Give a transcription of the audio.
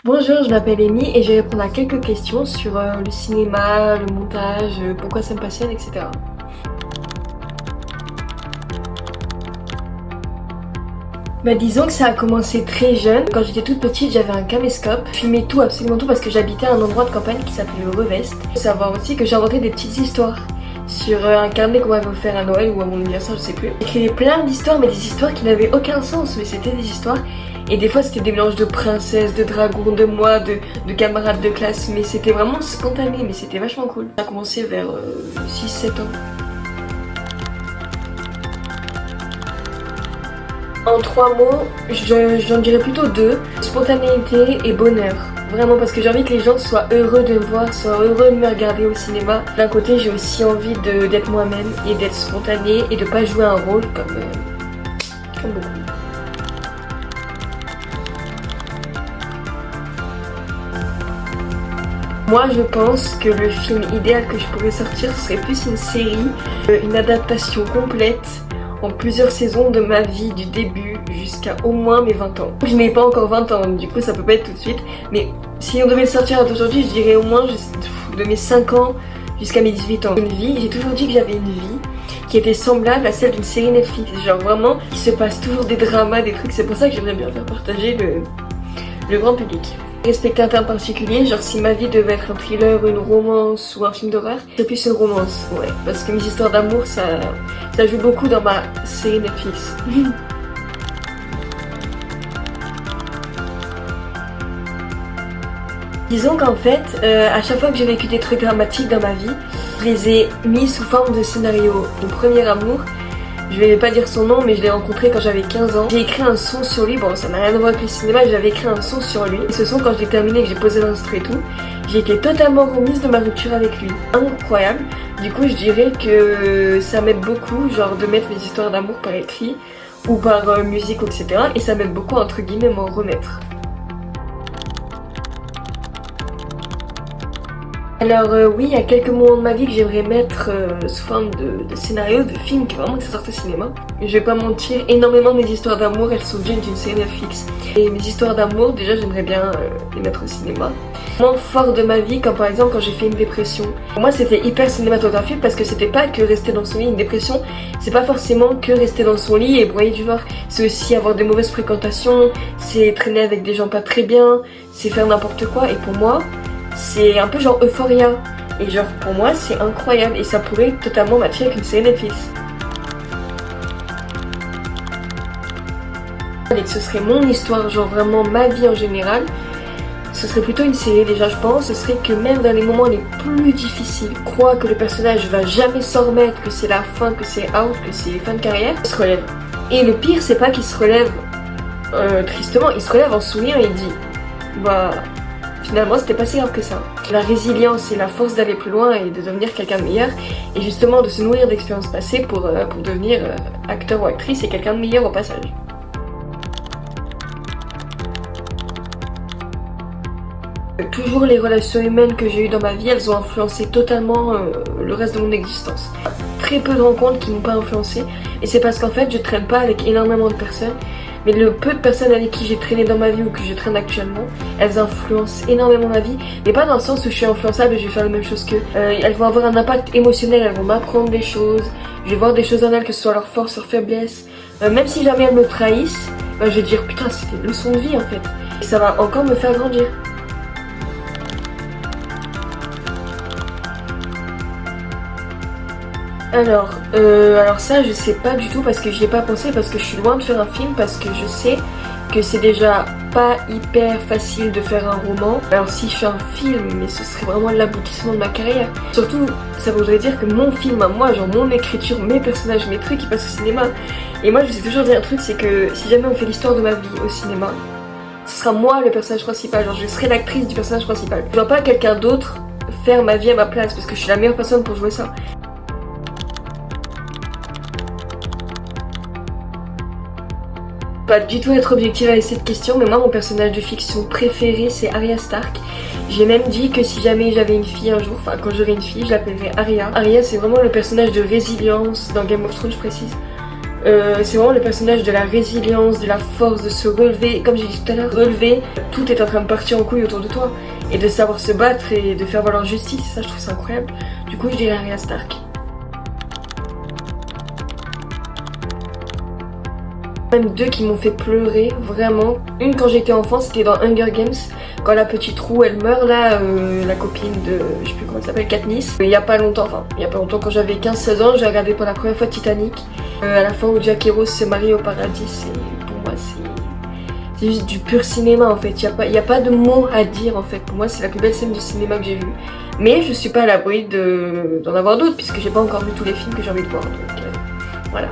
Bonjour, je m'appelle Amy et je vais répondre à quelques questions sur le cinéma, le montage, pourquoi ça me passionne, etc. Disons que ça a commencé très jeune. Quand j'étais toute petite, j'avais un caméscope. Je filmais tout, absolument tout, parce que j'habitais à un endroit de campagne qui s'appelait le Revest. Il faut savoir aussi que j'inventais des petites histoires sur un carnet qu'on m'avait offert à Noël ou à mon anniversaire, je sais plus. J'écrivais plein d'histoires, mais des histoires qui n'avaient aucun sens, mais c'était des histoires. Et des fois c'était des mélanges de princesses, de dragons, de moi, de camarades de classe, mais c'était vraiment spontané, mais c'était vachement cool. Ça a commencé vers 6-7 ans. En 3 mots, j'en dirais plutôt 2. Spontanéité et bonheur. Vraiment, parce que j'ai envie que les gens soient heureux de me voir, soient heureux de me regarder au cinéma. D'un côté, j'ai aussi envie d'être moi-même et d'être spontanée et de pas jouer un rôle comme beaucoup. Moi, je pense que le film idéal que je pourrais sortir, ce serait plus une série, une adaptation complète en plusieurs saisons de ma vie, du début jusqu'à au moins mes 20 ans. Je n'ai pas encore 20 ans, du coup ça peut pas être tout de suite, mais si on devait le sortir d'aujourd'hui, je dirais au moins de mes 5 ans jusqu'à mes 18 ans. Une vie, j'ai toujours dit que j'avais une vie qui était semblable à celle d'une série Netflix, genre vraiment, il se passe toujours des dramas, des trucs, c'est pour ça que j'aimerais bien faire partager le grand public. Respecter un terme particulier, genre si ma vie devait être un thriller, une romance ou un film d'horreur, c'est plus une romance, ouais. Parce que mes histoires d'amour, ça joue beaucoup dans ma série Netflix. Disons qu'en fait, à chaque fois que j'ai vécu des trucs dramatiques dans ma vie, je les ai mis sous forme de scénario. Mon premier amour, je vais pas dire son nom, mais je l'ai rencontré quand j'avais 15 ans. J'ai écrit un son sur lui, bon ça n'a rien à voir avec le cinéma, j'avais écrit un son sur lui. Et ce son, quand je l'ai terminé, que j'ai posé l'instru et tout, j'ai été totalement remise de ma rupture avec lui. Incroyable. Du coup, je dirais que ça m'aide beaucoup, genre de mettre mes histoires d'amour par écrit ou par musique, etc. Et ça m'aide beaucoup, entre guillemets, m'en remettre. Alors oui, il y a quelques moments de ma vie que j'aimerais mettre sous forme de scénario, de film, qui vraiment que ça sorte au cinéma. Je vais pas mentir, énormément de mes histoires d'amour, elles sont d'une série Netflix. Et mes histoires d'amour, déjà j'aimerais bien les mettre au cinéma. Moment fort de ma vie, comme par exemple quand j'ai fait une dépression. Pour moi c'était hyper cinématographique parce que c'était pas que rester dans son lit. Une dépression, c'est pas forcément que rester dans son lit et broyer du noir. C'est aussi avoir des mauvaises fréquentations, c'est traîner avec des gens pas très bien, c'est faire n'importe quoi. Et pour moi, c'est un peu genre Euphoria. Et genre pour moi c'est incroyable et ça pourrait totalement matcher avec une série Netflix. Et que ce serait mon histoire, genre vraiment ma vie en général, ce serait plutôt une série déjà je pense. Ce serait que même dans les moments les plus difficiles, croire que le personnage va jamais s'en remettre, que c'est la fin, que c'est out, que c'est fin de carrière, il se relève. Et le pire c'est pas qu'il se relève tristement, il se relève en souriant et il dit bah finalement c'était pas si grave que ça. La résilience et la force d'aller plus loin et de devenir quelqu'un de meilleur et justement de se nourrir d'expériences passées pour devenir acteur ou actrice et quelqu'un de meilleur au passage. Toujours les relations humaines que j'ai eues dans ma vie, elles ont influencé totalement le reste de mon existence. Très peu de rencontres qui m'ont pas influencé et c'est parce qu'en fait je traîne pas avec énormément de personnes. Mais le peu de personnes avec qui j'ai traîné dans ma vie ou que je traîne actuellement, elles influencent énormément ma vie. Mais pas dans le sens où je suis influençable et je vais faire la même chose qu'eux. Elles vont avoir un impact émotionnel, elles vont m'apprendre des choses. Je vais voir des choses en elles, que ce soit leur force, leur faiblesse. Même si jamais elles me trahissent, je vais dire putain c'était une leçon de vie en fait. Et ça va encore me faire grandir. Alors ça je sais pas du tout parce que j'y ai pas pensé, parce que je suis loin de faire un film, parce que je sais que c'est déjà pas hyper facile de faire un roman. Alors si je fais un film, mais ce serait vraiment l'aboutissement de ma carrière. Surtout ça voudrait dire que mon film à moi, genre mon écriture, mes personnages, mes trucs, ils passent au cinéma. Et moi je sais toujours dire un truc, c'est que si jamais on fait l'histoire de ma vie au cinéma, ce sera moi le personnage principal, genre je serai l'actrice du personnage principal. Je vois pas quelqu'un d'autre faire ma vie à ma place parce que je suis la meilleure personne pour jouer ça. Pas du tout être objective avec cette question, mais moi mon personnage de fiction préféré c'est Arya Stark. J'ai même dit que si jamais j'avais une fille un jour, enfin quand j'aurai une fille, je l'appellerais Arya. Arya c'est vraiment le personnage de résilience dans Game of Thrones, je précise. C'est vraiment le personnage de la résilience, de la force, de se relever, comme j'ai dit tout à l'heure, relever, tout est en train de partir en couille autour de toi, et de savoir se battre et de faire valoir justice, ça je trouve ça incroyable. Du coup je dirais Arya Stark. Même deux qui m'ont fait pleurer, vraiment. Une quand j'étais enfant, c'était dans Hunger Games, quand la petite roue elle meurt là, la copine de, je sais plus comment elle s'appelle, Katniss. Il y a pas longtemps, quand j'avais 15-16 ans, j'ai regardé pour la première fois Titanic. À la fin où Jack et Rose se marient au paradis, pour moi c'est juste du pur cinéma en fait. Il y a pas de mots à dire en fait. Pour moi c'est la plus belle scène de cinéma que j'ai vue. Mais je suis pas à l'abri d'en avoir d'autres puisque j'ai pas encore vu tous les films que j'ai envie de voir. Donc voilà.